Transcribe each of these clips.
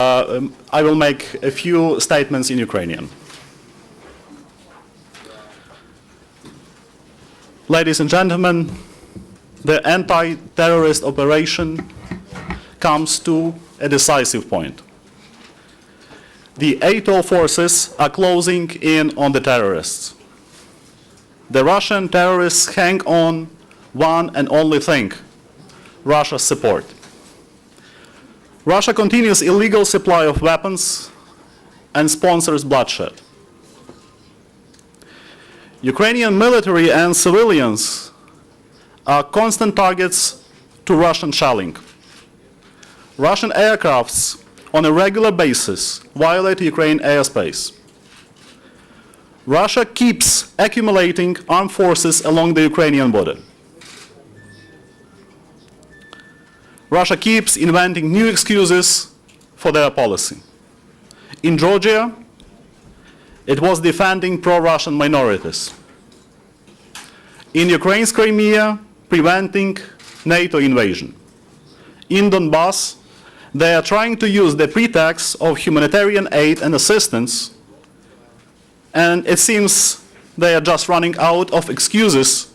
I will make a few statements in Ukrainian. Ladies and gentlemen, the anti-terrorist operation comes to a decisive point. The NATO forces are closing in on the terrorists. The Russian terrorists hang on one and only thing: Russia's support. Russia continues illegal supply of weapons and sponsors bloodshed. Ukrainian military and civilians are constant targets to Russian shelling. Russian aircrafts on a regular basis violate Ukraine airspace. Russia keeps accumulating armed forces along the Ukrainian border. Russia keeps inventing new excuses for their policy. In Georgia, it was defending pro-Russian minorities. In Ukraine's Crimea, preventing NATO invasion. In Donbass, they are trying to use the pretext of humanitarian aid and assistance, and it seems they are just running out of excuses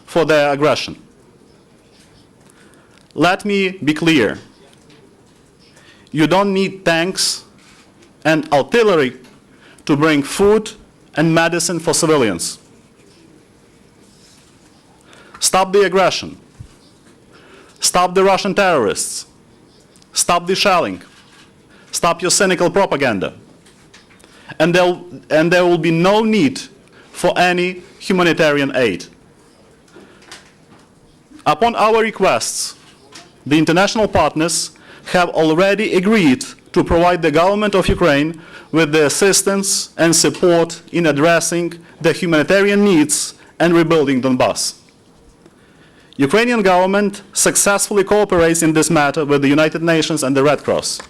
for their aggression. Let me be clear. You don't need tanks and artillery to bring food and medicine for civilians. Stop the aggression. Stop the Russian terrorists. Stop the shelling. Stop your cynical propaganda. And there will be no need for any humanitarian aid. Upon our requests, the international partners have already agreed to provide the government of Ukraine with the assistance and support in addressing the humanitarian needs and rebuilding Donbass. Ukrainian government successfully cooperates in this matter with the United Nations and the Red Cross.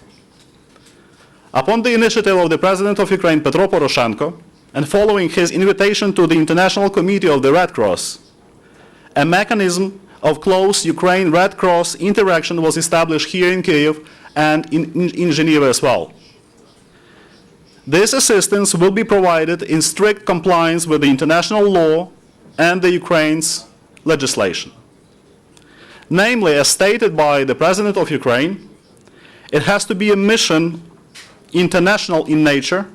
Upon the initiative of the President of Ukraine, Petro Poroshenko, and following his invitation to the International Committee of the Red Cross, a mechanism of close Ukraine Red Cross interaction was established here in Kyiv and in Geneva as well. This assistance will be provided in strict compliance with the international law and the Ukraine's legislation. Namely, as stated by the President of Ukraine, it has to be a mission international in nature,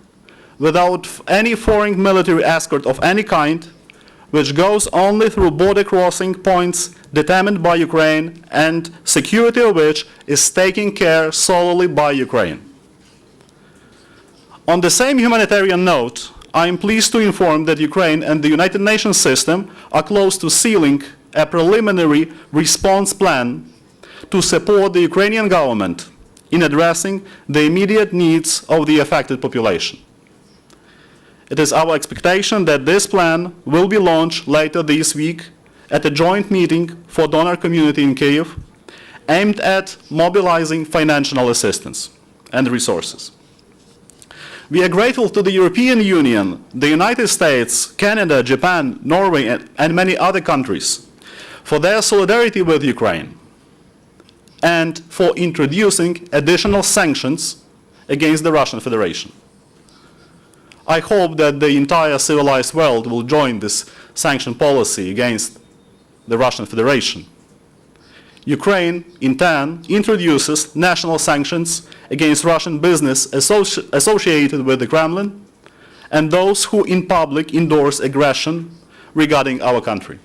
without any foreign military escort of any kind, which goes only through border crossing points determined by Ukraine and security of which is taken care solely by Ukraine. On the same humanitarian note, I am pleased to inform that Ukraine and the United Nations system are close to sealing a preliminary response plan to support the Ukrainian government in addressing the immediate needs of the affected population. It is our expectation that this plan will be launched later this week at a joint meeting for donor community in Kyiv, aimed at mobilizing financial assistance and resources. We are grateful to the European Union, the United States, Canada, Japan, Norway, and many other countries for their solidarity with Ukraine and for introducing additional sanctions against the Russian Federation. I hope that the entire civilized world will join this sanction policy against the Russian Federation. Ukraine, in turn, introduces national sanctions against Russian business associated with the Kremlin and those who in public endorse aggression regarding our country.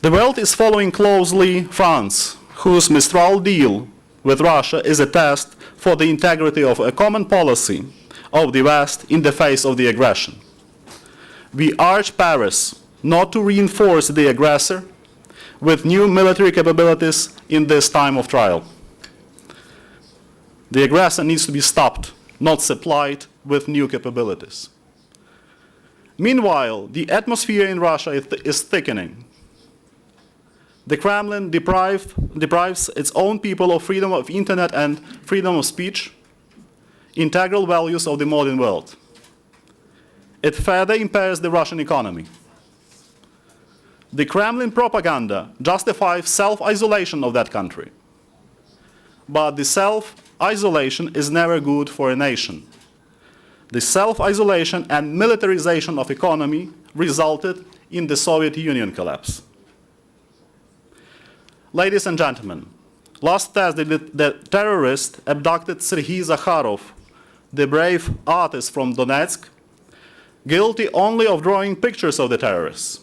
The world is following closely France, whose Mistral deal with Russia is a test for the integrity of a common policy of the West in the face of the aggression. We urge Paris not to reinforce the aggressor with new military capabilities in this time of trial. The aggressor needs to be stopped, not supplied with new capabilities. Meanwhile, the atmosphere in Russia is thickening. The Kremlin deprives its own people of freedom of internet and freedom of speech, integral values of the modern world. It further impairs the Russian economy. The Kremlin propaganda justifies self-isolation of that country. But the isolation is never good for a nation. The self-isolation and militarization of economy resulted in the Soviet Union collapse. Ladies and gentlemen, last Thursday the terrorists abducted Sergei Zakharov, the brave artist from Donetsk, guilty only of drawing pictures of the terrorists.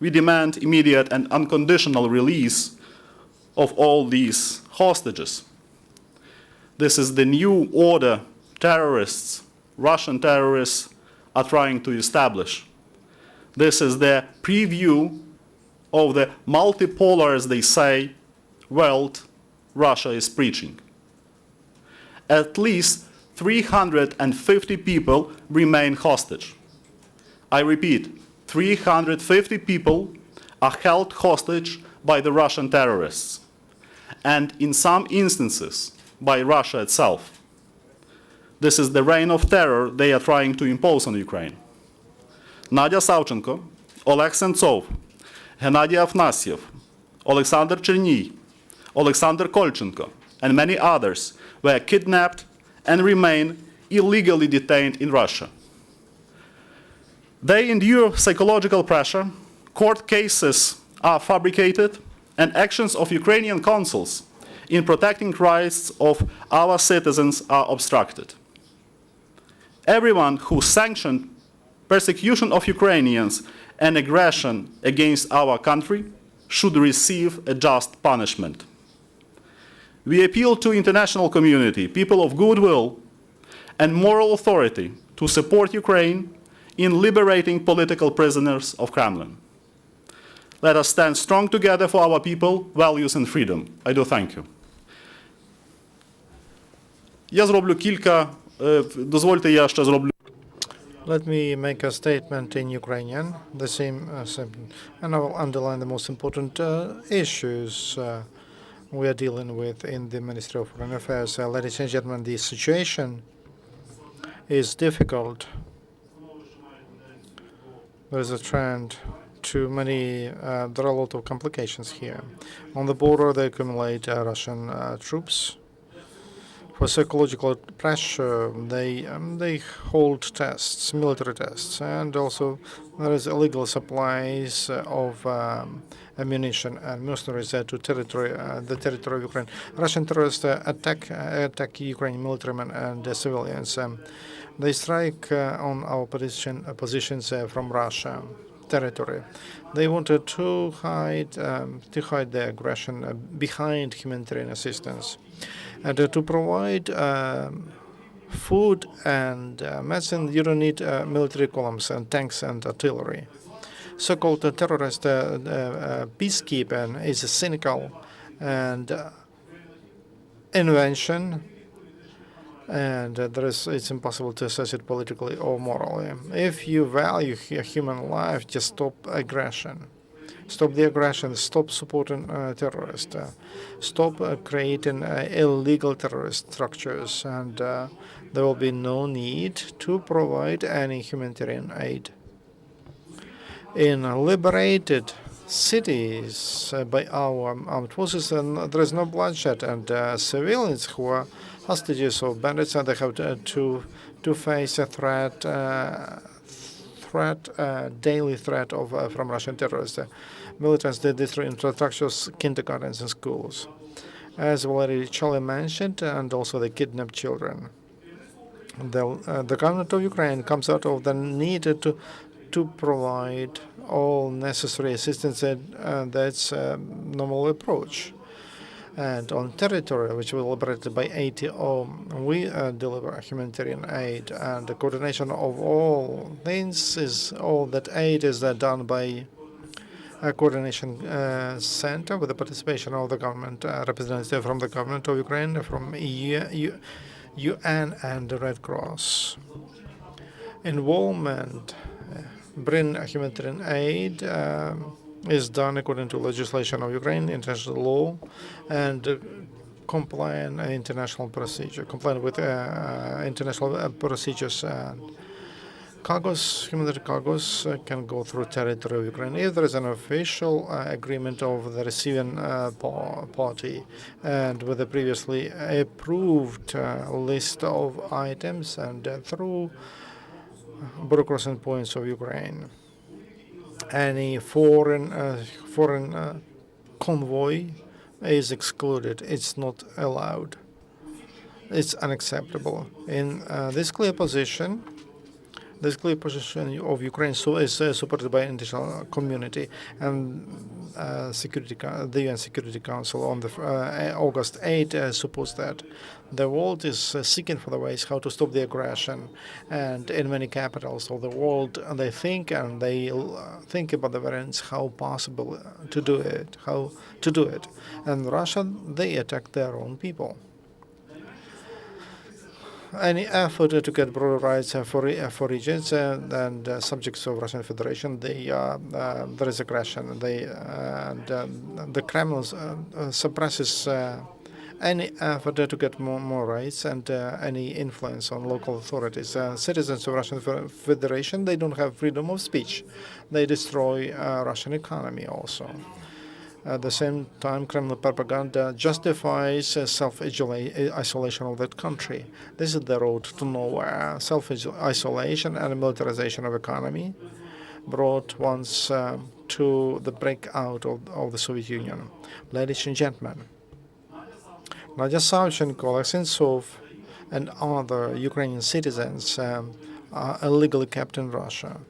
We demand immediate and unconditional release of all these hostages. This is the new order terrorists, Russian terrorists, are trying to establish. This is the preview of the multipolar, as they say, world Russia is preaching. At least 350 people remain hostage. I repeat, 350 people are held hostage by the Russian terrorists, and in some instances, by Russia itself. This is the reign of terror they are trying to impose on Ukraine. Nadia Savchenko, Oleg Sentsov, Gennady Afnasyev, Alexander Cherny, Alexander Kolchenko, and many others were kidnapped and remain illegally detained in Russia. They endure psychological pressure, court cases are fabricated, and actions of Ukrainian consuls in protecting rights of our citizens are obstructed. Everyone who sanctioned persecution of Ukrainians and aggression against our country should receive a just punishment. We appeal to international community, people of goodwill and moral authority to support Ukraine in liberating political prisoners of Kremlin. Let us stand strong together for our people, values and freedom. I do thank you. Я зроблю кілька, дозвольте я ще зроблю. Let me make a statement in Ukrainian, and I will underline the most important issues we are dealing with in the Ministry of Foreign Affairs. Ladies and gentlemen, the situation is difficult. There is a trend to many, there are a lot of complications here. On the border, they accumulate Russian troops. For psychological pressure, they hold tests, military tests, and also there is illegal supplies of ammunition and mercenaries to the territory of Ukraine. Russian terrorists attack Ukrainian militarymen and civilians. They strike on our positions from Russia territory. They wanted to hide their aggression behind humanitarian assistance. And to provide food and medicine, you don't need military columns and tanks and artillery. So-called terrorist peacekeeping is a cynical and invention, and it's impossible to assess it politically or morally. If you value human life, just stop aggression. Stop the aggression, stop supporting terrorists, stop creating illegal terrorist structures, and there will be no need to provide any humanitarian aid. In liberated cities by our armed forces, there is no bloodshed, and civilians who are hostages of bandits, and they have to face a daily threat from Russian terrorists. Militants did destroy infrastructures, kindergartens, and schools, as already Charlie mentioned, and also they kidnapped children. The government of Ukraine comes out of the need to provide all necessary assistance, that's a normal approach. And on territory which was liberated by ATO, we deliver humanitarian aid, and the coordination of all things is all that aid is done by a coordination center with the participation of the government, representative from the government of Ukraine, from UN and the Red Cross. Involvement, bring humanitarian aid is done according to legislation of Ukraine, international law, and compliant with international procedures. humanitarian cargoes can go through territory of Ukraine if there is an official agreement of the receiving party and with a previously approved list of items and through border crossing points of Ukraine. Any foreign convoy is excluded. It's not allowed. It's unacceptable. In this clear position of Ukraine is supported by the international community and the UN Security Council on the August 8 supports that. The world is seeking for the ways how to stop the aggression, and in many capitals of the world they think about the variants how possible to do it, and Russia, they attack their own people. Any effort to get broader rights for regions and subjects of Russian Federation, there is aggression. The Kremlin suppresses any effort to get more rights and any influence on local authorities. Citizens of Russian Federation, they don't have freedom of speech. They destroy Russian economy also. At the same time, Kremlin propaganda justifies self-isolation of that country. This is the road to nowhere. Self-isolation and militarization of economy brought once to the breakout of the Soviet Union. Ladies and gentlemen, Nadia Savchenko, Alexei Sov, and other Ukrainian citizens are illegally kept in Russia.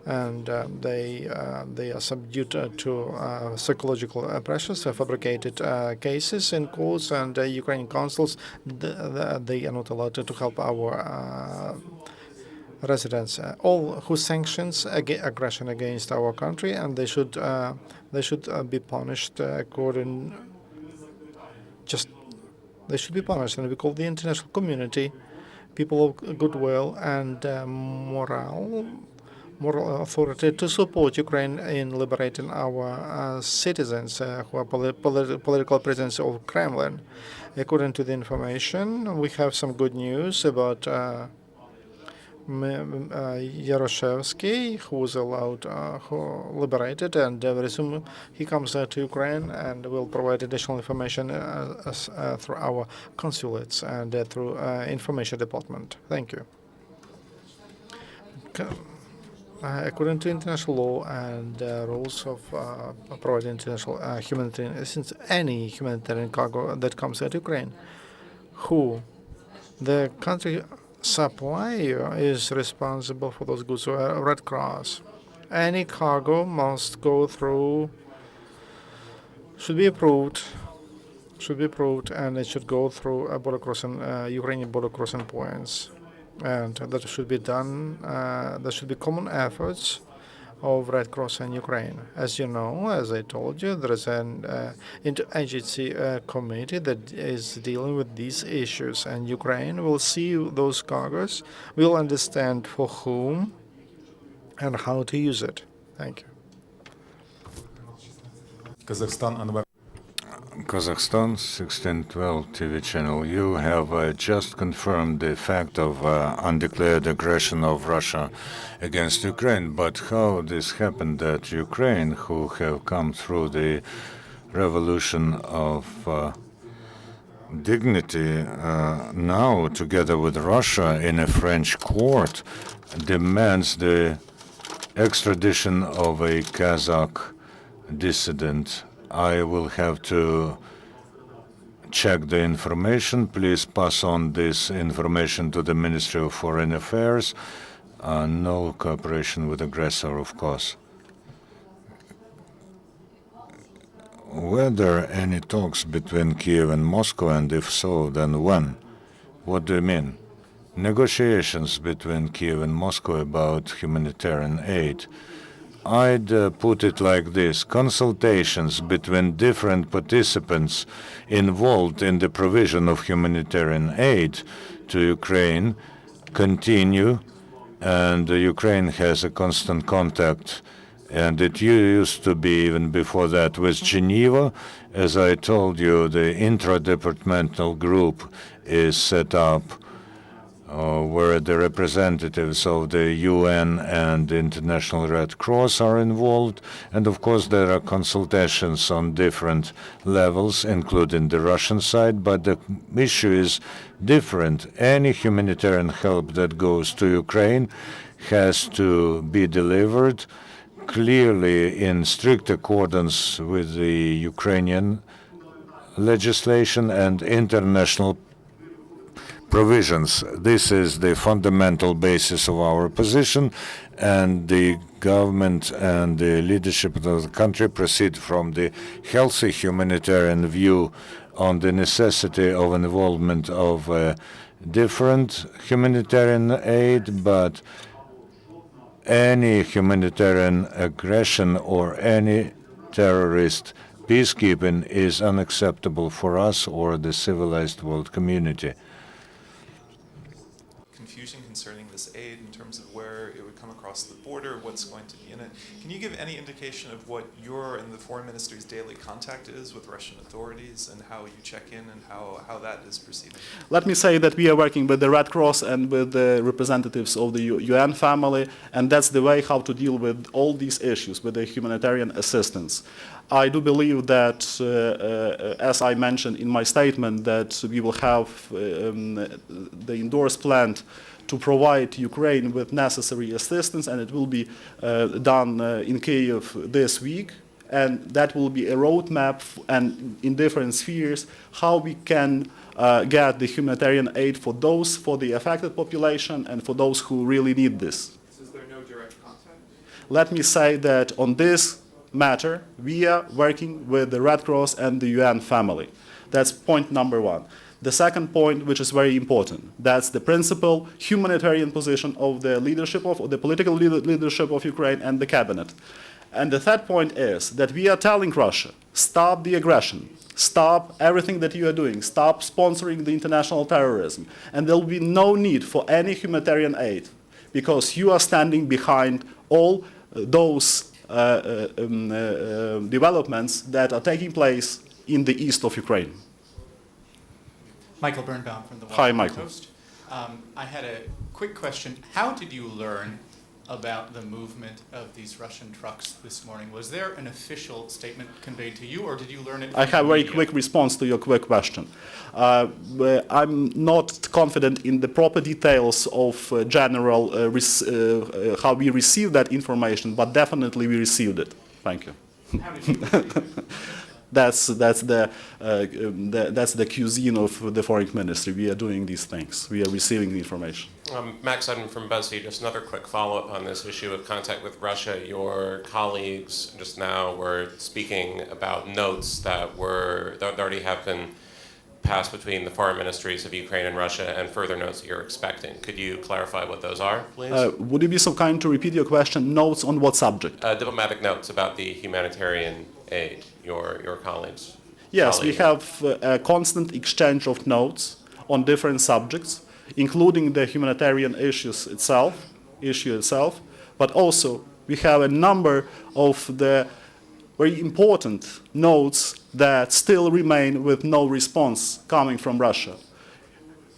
And they are subject to psychological pressures, fabricated cases in courts, and Ukrainian consuls, they are not allowed to help our residents. All who sanctions aggression against our country, and they should be punished according. They should be punished, and we call the international community, people of goodwill and moral authority to support Ukraine in liberating our citizens who are political prisoners of Kremlin. According to the information, we have some good news about Yaroshevsky, who was liberated, and very soon he comes to Ukraine and will provide additional information through our consulates and through information department. Thank you. According to international law and rules of providing international humanitarian, since any humanitarian cargo that comes out of Ukraine, who the country supplier is responsible for those goods, Red Cross. Any cargo must go through, should be approved, and it should go through Ukrainian border crossing points. And that should be done, there should be common efforts of Red Cross in Ukraine. As you know, as I told you, there is an interagency committee that is dealing with these issues, and Ukraine will see those cargoes, will understand for whom and how to use it. Thank you. Kazakhstan 1612 TV channel. You have just confirmed the fact of undeclared aggression of Russia against Ukraine. But how this happened that Ukraine, who have come through the revolution of dignity, now together with Russia in a French court, demands the extradition of a Kazakh dissident. I will have to check the information. Please pass on this information to the Ministry of Foreign Affairs. No cooperation with aggressor, of course. Were there any talks between Kiev and Moscow, and if so, then when? What do you mean? Negotiations between Kiev and Moscow about humanitarian aid. I'd put it like this: consultations between different participants involved in the provision of humanitarian aid to Ukraine continue, and Ukraine has a constant contact, and it used to be even before that with Geneva. As I told you, the intra-departmental group is set up where the representatives of the UN and the International Red Cross are involved. And of course, there are consultations on different levels, including the Russian side, but the issue is different. Any humanitarian help that goes to Ukraine has to be delivered clearly in strict accordance with the Ukrainian legislation and international provisions. This is the fundamental basis of our position, and the government and the leadership of the country proceed from the healthy humanitarian view on the necessity of involvement of different humanitarian aid, but any humanitarian aggression or any terrorist peacekeeping is unacceptable for us or the civilized world community. Confusion concerning this aid in terms of where it would come across the border, what's going to be in it. Can you give any indication of what your and the foreign minister's daily contact is with Russian authorities and how you check in and how that is proceeding? Let me say that we are working with the Red Cross and with the representatives of the UN family, and that's the way how to deal with all these issues with the humanitarian assistance. I do believe that, as I mentioned in my statement, that we will have the endorsed plan to provide Ukraine with necessary assistance, and it will be done in Kyiv this week. And that will be a roadmap and in different spheres how we can get the humanitarian aid for the affected population and for those who really need this. Is there no direct contact? Let me say that on this matter, we are working with the Red Cross and the UN family. That's point number one. The second point, which is very important, that's the principal humanitarian position of the leadership of the political leadership of Ukraine and the cabinet. And the third point is that we are telling Russia, stop the aggression, stop everything that you are doing, stop sponsoring the international terrorism, and there will be no need for any humanitarian aid because you are standing behind all those developments that are taking place in the east of Ukraine. Michael Birnbaum from the Hi, Washington Michael. Post. I had a quick question. How did you learn about the movement of these Russian trucks this morning? Was there an official statement conveyed to you, or did you learn it from I have a the very media? quick response to your quick question. I'm not confident in the proper details of general how we received that information, but definitely we received it. Thank you. How did you receive it? That's the cuisine of the foreign ministry. We are doing these things. We are receiving the information. Max Sutton from BuzzFeed. Just another quick follow-up on this issue of contact with Russia. Your colleagues just now were speaking about notes that already have been passed between the foreign ministries of Ukraine and Russia, and further notes that you're expecting. Could you clarify what those are, please? Would you be so kind to repeat your question? Notes on what subject? Diplomatic notes about the humanitarian aid. Your colleagues. Yes, we have a constant exchange of notes on different subjects, including the humanitarian issue itself, but also we have a number of the very important notes that still remain with no response coming from Russia.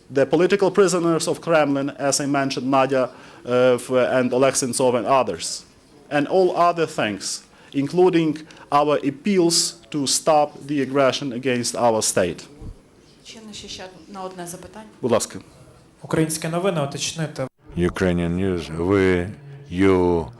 The political prisoners of Kremlin, as I mentioned, Nadia and Oleg Sentsov and others, and all other things, including our appeals to stop the aggression against our state. На одне запитання. Будь ласка. Українські новини уточнити. Ukrainian news. You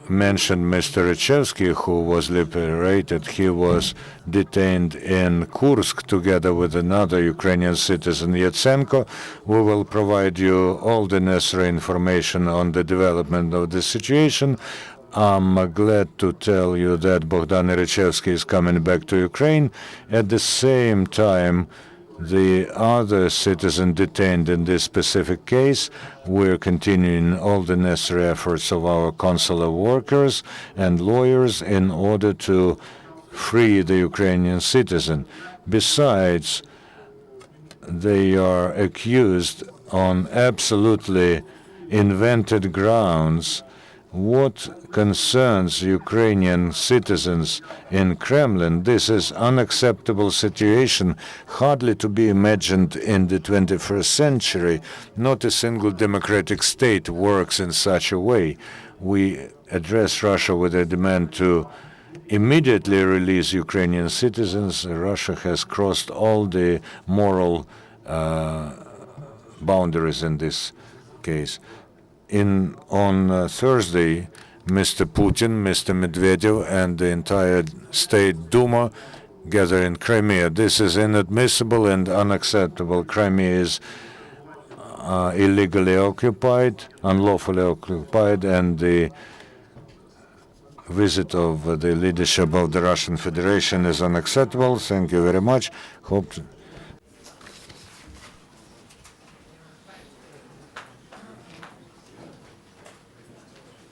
mentioned Mr. Rachevsky, who was liberated. He was detained in Kursk together with another Ukrainian citizen, Yatsenko. We will provide you all the necessary information on the development of the situation. I'm glad to tell you that Bogdan Rachevsky is coming back to Ukraine. At the same time, the other citizen detained in this specific case, we're continuing all the necessary efforts of our consular workers and lawyers in order to free the Ukrainian citizen. Besides, they are accused on absolutely invented grounds what concerns Ukrainian citizens in Kremlin, this is unacceptable situation, hardly to be imagined in the 21st century. Not a single democratic state works in such a way. We address Russia with a demand to immediately release Ukrainian citizens. Russia has crossed all the moral boundaries in this case. On Thursday, Mr. Putin, Mr. Medvedev, and the entire State Duma gather in Crimea. This is inadmissible and unacceptable. Crimea is illegally occupied, unlawfully occupied, and the visit of the leadership of the Russian Federation is unacceptable. Thank you very much. Hope